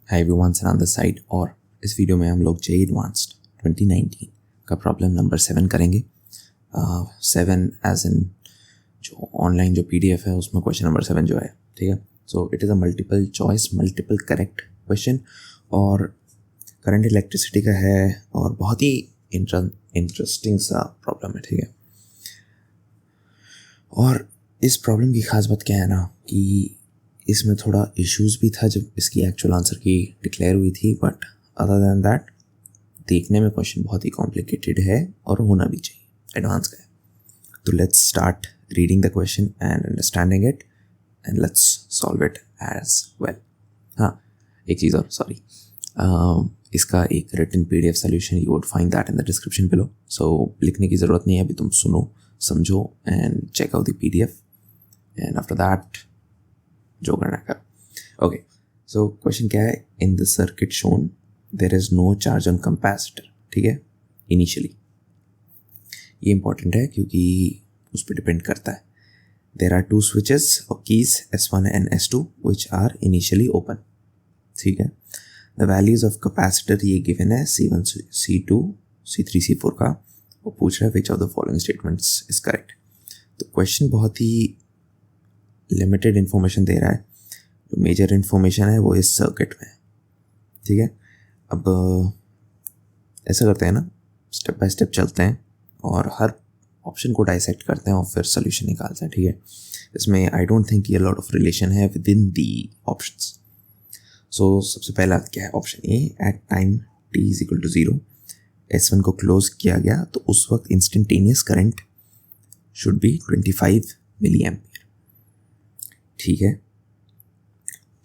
Hi everyone, सनातन side. और इस video में हम लोग जेईई एडवांस्ड 2019 का प्रॉब्लम नंबर 7 करेंगे। 7 एज इन जो ऑनलाइन जो पीडीएफ है उसमें क्वेश्चन नंबर 7 जो है, ठीक है। So it is a multiple choice, multiple correct question और करंट इलेक्ट्रिसिटी का है और बहुत ही इंटरेस्टिंग सा प्रॉब्लम है, ठीक है। और इस प्रॉब्लम की खास बात क्या है ना कि इसमें थोड़ा इश्यूज भी था जब इसकी एक्चुअल आंसर की डिक्लेयर हुई थी, बट अदर देन दैट देखने में क्वेश्चन बहुत ही कॉम्प्लिकेटेड है और होना भी चाहिए, एडवांस का है। तो let's start reading the question and understanding it and let's solve it as well. हाँ, एक चीज़ और, सॉरी, इसका एक written PDF solution you would find that in the description below. So लिखने की ज़रूरत नहीं है, अभी तुम सुनो, समझो and check out the PDF and after that जो करना कर। ओके, सो क्वेश्चन क्या है, in the circuit shown there is no charge on capacitor, ठीक है, इनिशियली। ये इंपॉर्टेंट है क्योंकि उस पर डिपेंड करता है। देयर आर टू स्विचेस और keys S1 and S2 which are initially open, ठीक है। द वैल्यूज ऑफ कैपेसिटर ये गिवन है C1, C2, C3, C4 का। वो पूछ रहा है which of the following statements is correct. तो क्वेश्चन बहुत ही लिमिटेड इन्फॉर्मेशन दे रहा है। जो मेजर इन्फॉर्मेशन है वो इस सर्किट में, ठीक है। अब ऐसा करते हैं ना, स्टेप बाय स्टेप चलते हैं और हर ऑप्शन को डाइसेक्ट करते हैं और फिर सोल्यूशन निकालते हैं, ठीक है। इसमें आई डोंट थिंक ये लॉट ऑफ रिलेशन है with in the options. So सबसे पहला क्या है, option A, at time t is equal to 0 S1 को क्लोज किया गया तो उस वक्त instantaneous current should be 25 milli ampere, ठीक है।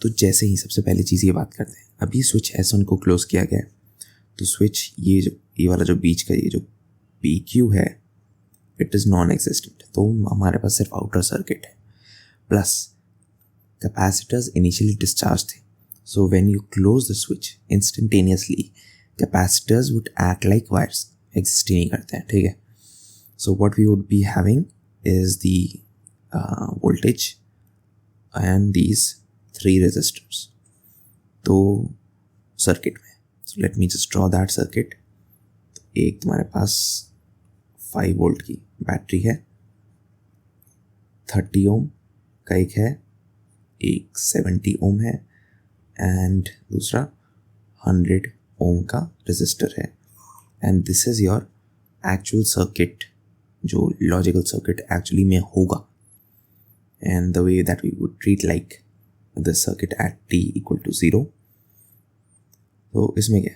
तो जैसे ही सबसे पहली चीज़ ये बात करते हैं, अभी स्विच S1 को क्लोज किया गया तो स्विच ये वाला जो बीच का ये जो PQ है इट इज़ नॉन एग्जिस्टेंट, तो हमारे पास सिर्फ आउटर सर्किट है। प्लस कैपेसिटर्स इनिशियली डिस्चार्ज थे, so when you close the switch instantaneously capacitors would act like wires, exist ही नहीं करते हैं, ठीक है। So what we would be having is the voltage and these 3 resistors तो circuit में। so let me just draw that circuit। तो एक तुम्हारे पास 5 वोल्ट की बैटरी है, 30 ओम का एक है, एक 70 ओम है एंड दूसरा 100 ओम का रेजिस्टर है। And this is your actual circuit, जो लॉजिकल सर्किट एक्चुअली में होगा, and the way that we would treat like the circuit at t equal to 0। तो इसमें क्या,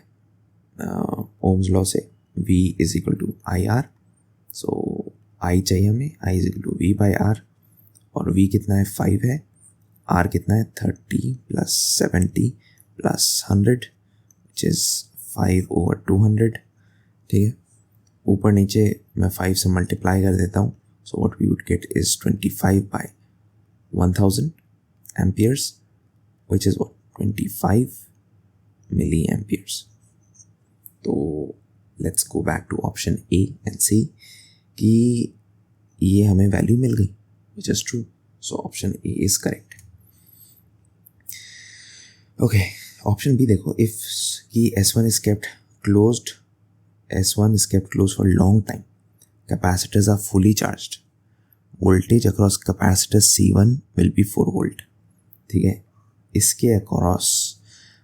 ओम्स लॉ से V is equal to IR। so I चाहिए हमें, I is equal to V by R, और V कितना है, 5 है, R कितना है, 30 plus 70 plus 100 which is 5 over 200, ठीक है। ऊपर नीचे मैं 5 से मल्टीप्लाई कर देता हूँ, so what we would get is 25 by 1000 amperes which is what, 25 milliamperes। तो let's go back to option A and see कि ये हमें वैल्यू मिल गई which is true, so option A is correct। okay, option B देखो, if कि S1 is kept closed for long time, capacitors are fully charged, voltage across capacitor C1 will be 4 volt, ठीक है। इसके across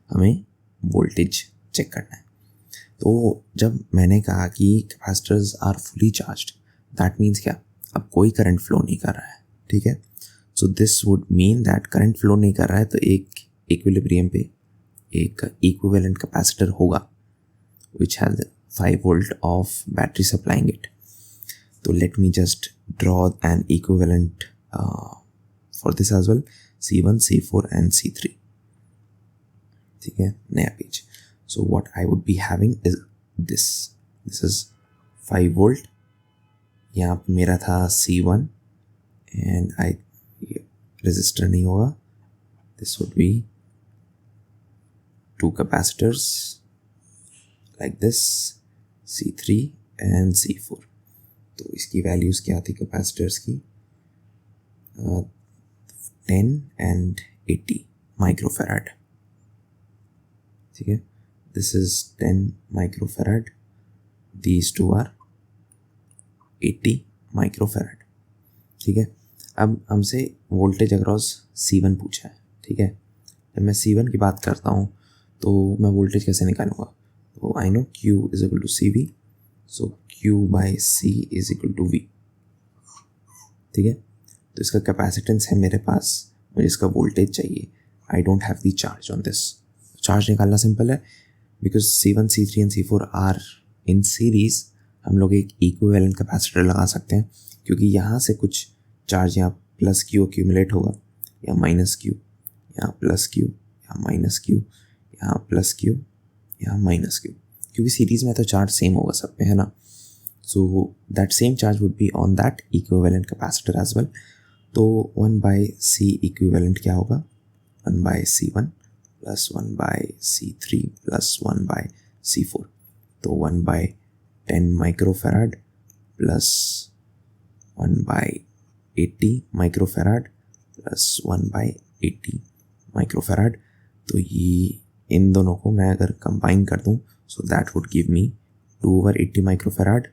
हमें voltage check करना है। तो जब मैंने कहा कि capacitors are fully charged, that means क्या, अब कोई करंट फ्लो नहीं कर रहा है, ठीक है। सो this would mean that current flow नहीं कर रहा है, तो एक इक्विलिब्रियम पे एक इक्विवेलेंट कैपेसिटर होगा which has 5 volt of battery supplying it. तो let me just draw an equivalent for this as well, C1, C4 and C3, ठीक है, नया page. so what I would be having is this is 5 volt, यहाँ पे मेरा था C1 and resistor नहीं होगा, this would be 2 capacitors like this, C3 and C4। तो इसकी वैल्यूज़ क्या थी कैपेसिटर्स की, 10 and 80 माइक्रोफैराड, ठीक है, this is 10 microfarad, these two are 80 microfarad. ठीक है, अब हमसे वोल्टेज अक्रॉस C1 पूछा है। ठीक है, जब मैं C1 की बात करता हूँ तो मैं वोल्टेज कैसे निकालूंगा? तो I know Q is equal to CV, so Q by C is equal to V। ठीक है, तो इसका कैपेसिटेंस है मेरे पास, मुझे इसका वोल्टेज चाहिए। I don't have the charge on this. Charge निकालना सिंपल है, because C1 C3 and C4 are in series. हम लोग एक इक्विवेलेंट कैपेसिटर लगा सकते हैं, क्योंकि यहाँ से कुछ चार्ज यहाँ प्लस Q एक्यूमुलेट होगा, या माइनस Q, यहाँ प्लस Q, यहाँ माइनस Q, यहाँ प्लस Q, यहाँ माइनस Q, क्योंकि सीरीज में तो चार्ज सेम होगा सब पे, है ना। So that same charge would be on that equivalent capacitor as well. तो 1 बाई C इक्विवेलेंट क्या होगा? 1 by C1 plus 1 by C3 plus 1 by C4। तो 1 by 10 microfarad plus 1 by 80 microfarad plus 1 by 80 microfarad. तो ये इन दोनों को मैं अगर कंबाइन कर दूँ, so that would give me 2/80 microfarad,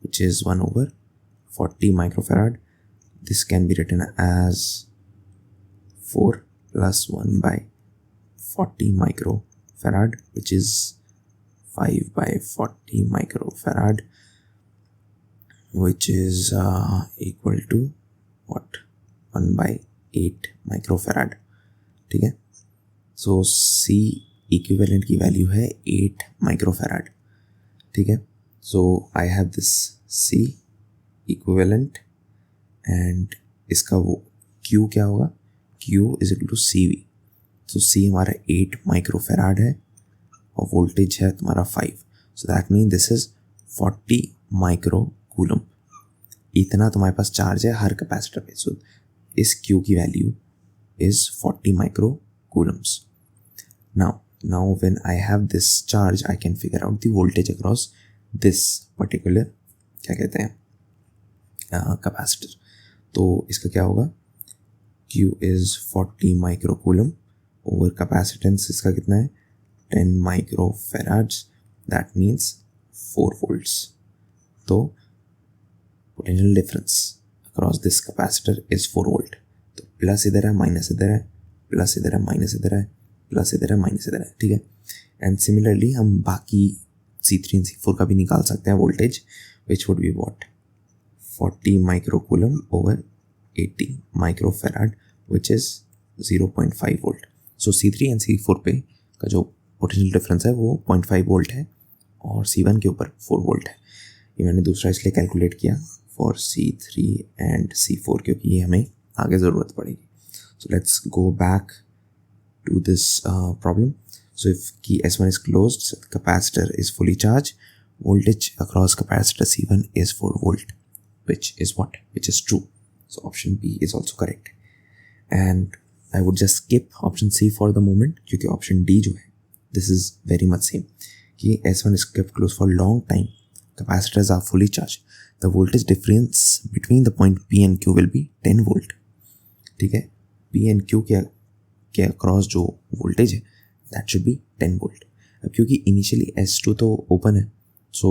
which is 1/40 microfarad. This can be written as 4 plus 1 by 40 microfarad, which is 5 by 40 microfarad, which is equal to what? 1 by 8 microfarad. ठीक है, so C equivalent की value है 8 microfarad। ठीक है, so I have this C equivalent and इसका वो Q क्या होगा? Q is equal to CV। तो C हमारा 8 माइक्रोफेराड है और वोल्टेज है तुम्हारा 5, so that means this is 40 micro coulomb. इतना तुम्हारे पास चार्ज है हर कैपेसिटर पे, so इस Q की value is 40 micro Coulomb's. Now when I have this charge, I can figure out the voltage across this particular क्या कहते हैं कैपेसिटर। तो इसका क्या होगा? Q is 40 micro coulomb over capacitance इसका कितना है? 10 micro farads, that means 4 volts. तो potential difference across this capacitor is 4 volt. तो प्लस इधर है, माइनस इधर है, प्लस इधर है, माइनस इधर है, प्लस इधर है, माइनस इधर है। ठीक है, एंड सिमिलरली हम बाकी C3 एंड C4 का भी निकाल सकते हैं voltage, which would be what? 40 micro coulomb over 80 micro farad, which is 0.5 volt. So C3 and C4 पे का जो पोटेंशियल डिफरेंस है वो 0.5 वोल्ट है, और C1 के ऊपर 4 वोल्ट है। ये मैंने दूसरा इसलिए कैलकुलेट किया फॉर C3 एंड C4, क्योंकि ये हमें आगे ज़रूरत पड़ेगी। So let's go back to this problem. So if key S1 is closed, the capacitor is fully charged, voltage across capacitor C1 is 4 volt, which is what? Which is true. So option B is also correct. And I would just skip option C for the moment, क्योंकि option D जो है, this is very much same, कि S1 is kept closed for long time, capacitors are fully charged, the voltage difference between the point P and Q will be 10 volt. ठीक है, P and Q के across जो voltage है that should be 10 volt. अब क्योंकि initially S2 तो open है, सो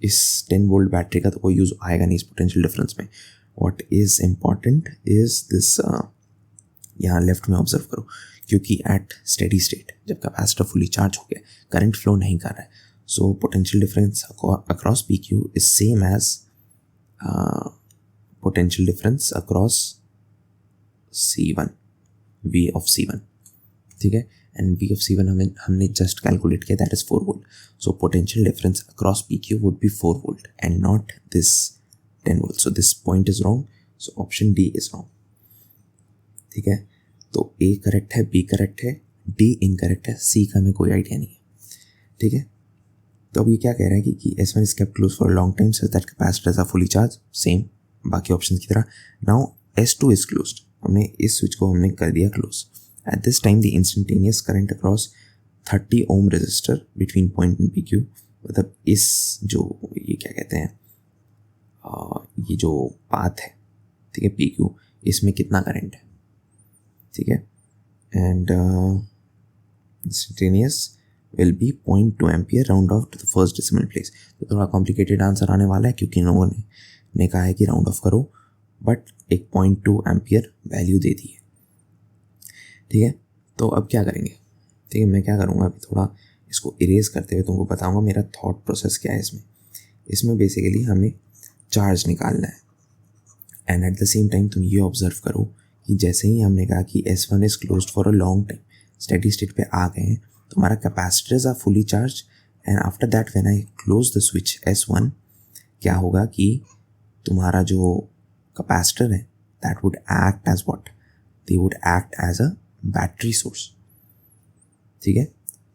इस 10 वोल्ट बैटरी का तो कोई यूज़ आएगा नहीं इस पोटेंशियल डिफरेंस में। What is important is this, यहाँ लेफ्ट में ऑब्जर्व करो, क्योंकि एट स्टेडी स्टेट जब कैपेसिटर फुली चार्ज हो गया, करंट फ्लो नहीं कर रहा है, so potential difference across PQ is same as potential difference across C1, V of C1। ठीक है, एंड V of C1 हमने जस्ट कैलकुलेट किया, that is 4 volt. So potential difference across PQ would be 4 volt and not this 10 volt. So this point is wrong, so option D is wrong. ठीक है, तो A correct है, B correct है, D incorrect है, C का हमें कोई idea नहीं है। ठीक है, तो अब ये क्या कह रहा है कि S1 is kept closed for a long time such that capacitors are fully charged, same बाकी ऑप्शन की तरह। नाउ S2 is closed, हमने इस स्विच को हमने कर दिया close. At this time the instantaneous current across 30 ohm resistor between point and PQ, मतलब इस जो ये क्या कहते हैं, ये जो पाथ है, ठीक है, PQ, इसमें कितना करंट है। ठीक है, and instantaneous will be 0.2 ampere round off to the first decimal place. तो थोड़ा कॉम्प्लिकेटेड आंसर आने वाला है क्योंकि इन लोगों ने कहा है कि राउंड ऑफ करो, बट एक 0.2 एम्पियर वैल्यू दे दी है। ठीक है, तो अब क्या करेंगे? ठीक है, मैं क्या करूँगा अभी थोड़ा इसको इरेज करते हुए तुमको बताऊँगा मेरा थॉट प्रोसेस क्या है इसमें बेसिकली हमें चार्ज निकालना है। And at the same time तुम ये ऑब्जर्व करो कि जैसे ही हमने कहा कि S1 is closed for a long time, steady state पे आ गए हैं, तुम्हारा capacitors are fully charge and after that when I close the switch S1, क्या होगा कि तुम्हारा जो कैपेसिटर है that would act as what, they would act as a battery source. ठीक है,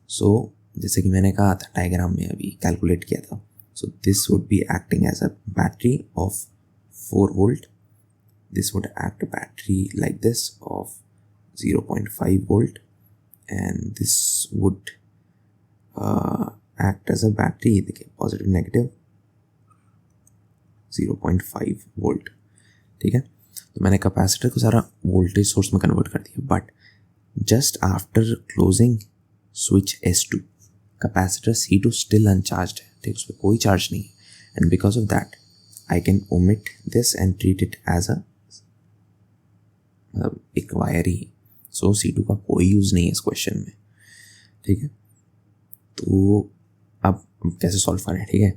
सो जैसे कि मैंने कहा था डायग्राम में अभी कैलकुलेट किया था, so this would be acting as a battery of 4 volt. This would act a battery like this of 0.5 volt, and this would act as a battery, देखिए positive negative 0.5 volt। ठीक है, तो मैंने capacitor को सारा voltage source में convert कर दिया, but just after closing switch S2 capacitor C2 still uncharged है। ठीक है, उस पर कोई चार्ज नहीं है, and because of that I can omit this and treat it as a एक वायर ही। सो C2 का कोई यूज़ नहीं है इस क्वेश्चन में। ठीक है, तो अब कैसे सॉल्व करें? ठीक है,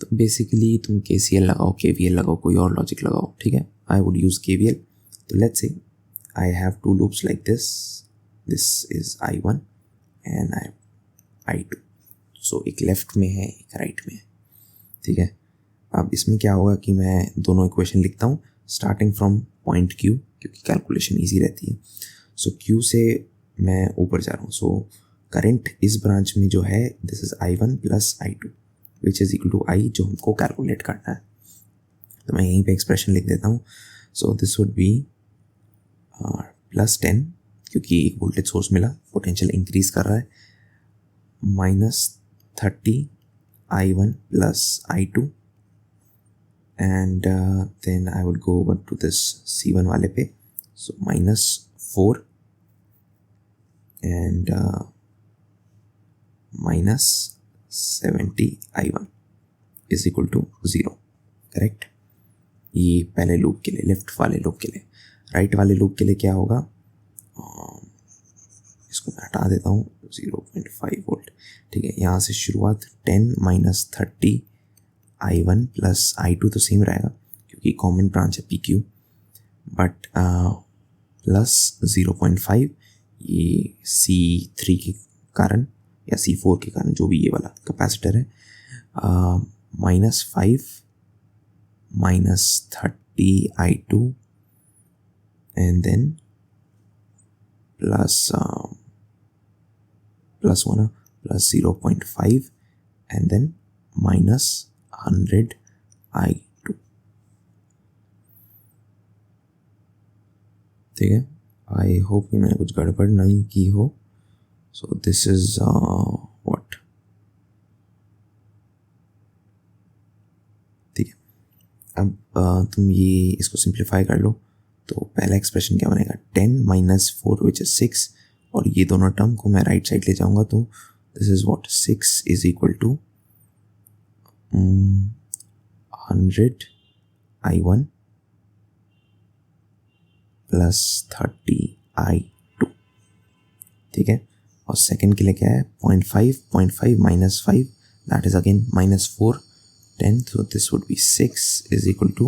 तो बेसिकली तुम KCL लगाओ, KVL लगाओ, कोई और लॉजिक लगाओ। ठीक है, आई वुड यूज़ KVL। तो let's say I have 2 loops like this is I1 and I2। सो एक लेफ्ट में है, एक राइट में है। ठीक है, अब इसमें क्या होगा कि मैं दोनों इक्वेशन लिखता हूँ स्टार्टिंग फ्रॉम पॉइंट Q, क्योंकि कैलकुलेशन ईजी रहती है। सो Q से मैं ऊपर जा रहा हूँ। सो करंट इस ब्रांच में जो है this is I1 plus I2 which is equal to I, जो हमको कैलकुलेट करना है। तो मैं यहीं पे एक्सप्रेशन लिख देता हूँ। सो दिस वुड बी +10, क्योंकि एक वोल्टेज सोर्स मिला, पोटेंशियल इंक्रीज कर रहा है, -30 I1 plus I2, and then I would go over to this C1 वाले पे, so -4 and -70 I1 is equal to 0। Correct? ये पहले लूप के लिए, लेफ्ट वाले लूप के लिए। राइट वाले लूप के लिए क्या होगा? इसको मैं हटा देता हूँ, 0.5 वोल्ट। ठीक है, यहाँ से शुरुआत 10 - 30 I1 प्लस I2 तो सेम रहेगा क्योंकि कॉमन ब्रांच है PQ, बट प्लस 0.5 ये C3 के कारण या C4 के कारण, जो भी ये वाला कैपेसिटर है, -5 -30 I2 and then plus 0.5 and then -100 I2। ठीक है, आई होप कि मैंने कुछ गड़बड़ नहीं की हो। So this is what. ठीक है, अब तुम ये इसको सिंप्लीफाई कर लो। तो पहला एक्सप्रेशन क्या बनेगा? 10 - 4 विच इज 6, और ये दोनों टर्म को मैं राइट साइड ले जाऊंगा, तो this is what, 6 is equal to 100 I1 plus 30 I2। ठीक है, और सेकेंड के लिए क्या है? 0.5 - 5 that is again -4 10, so this would be 6 is equal to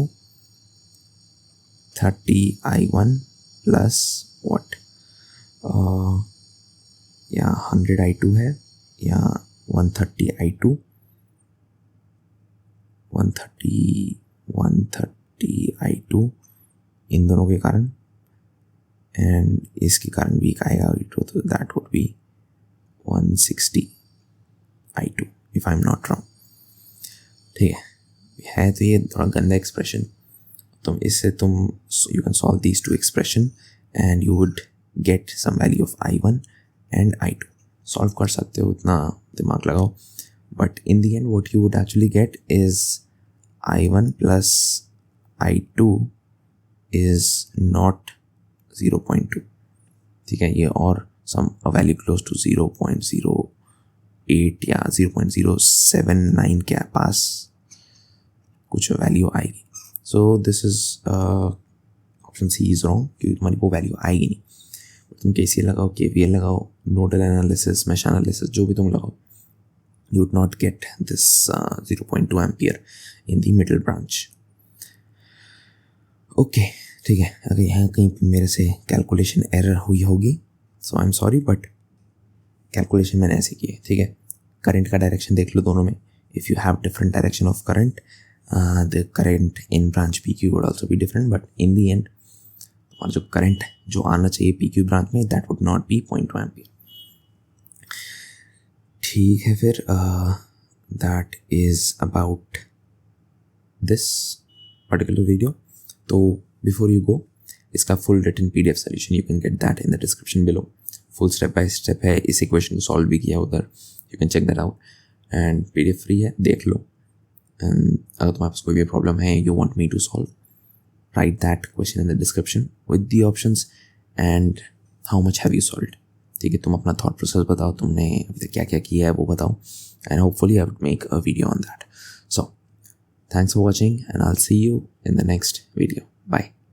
30 I1 plus what? या 100 I2 है, या 130 I2, 130 I2 इन दोनों के कारण, एंड इसके कारण भी एक आएगा I2, तो that would be 160 I2 if I am not wrong. ठीक है, तो ये थोड़ा गंदा एक्सप्रेशन। तुम इससे you can solve these two expression and you would get some value of I1 and I2। सॉल्व कर सकते हो, इतना दिमाग लगाओ, but in the end what you would actually get is I1 plus I2 is not 0.2। ठीक है, ये और सम वैल्यू क्लोज टू 0.0 0.08 या 0.079 के पास कुछ वैल्यू आएगी. So this is option C is wrong, क्योंकि तुम्हारी वो वैल्यू आएगी नहीं. तुम KCL लगाओ, KVL लगाओ, नोडल एनालिसिस, मैश एनालिसिस, जो भी तुम लगाओ, you would not get this 0.2 ampere in the middle branch. Okay, ठीक है. अगर यहाँ कहीं मेरे से कैलकुलेशन एरर हुई होगी, so I am sorry, but calculation मैंने ऐसे की है. ठीक है. करंट का डायरेक्शन देख लो दोनों में. If you have different direction of current, the current in branch PQ would also be different, but in the end और जो करंट जो आना चाहिए PQ ब्रांच में, that would not be 0.2 ampere. ठीक है. फिर that is about this particular video. तो बिफोर यू गो, इसका full written PDF solution you can get that in the description below. Full step by step है. इस equation को solve भी किया उधर, you can check that out. And PDF free है, देख लो. एंड अगर तुम्हारे पास कोई भी प्रॉब्लम है, you want me to solve, write that question in the description with the options and how much have you solved. ठीक है. तुम अपना thought process बताओ, तुमने अभी तक क्या क्या किया है वो बताओ, and hopefully I would make a video on that. So thanks for watching and I'll see you in the next video. Bye.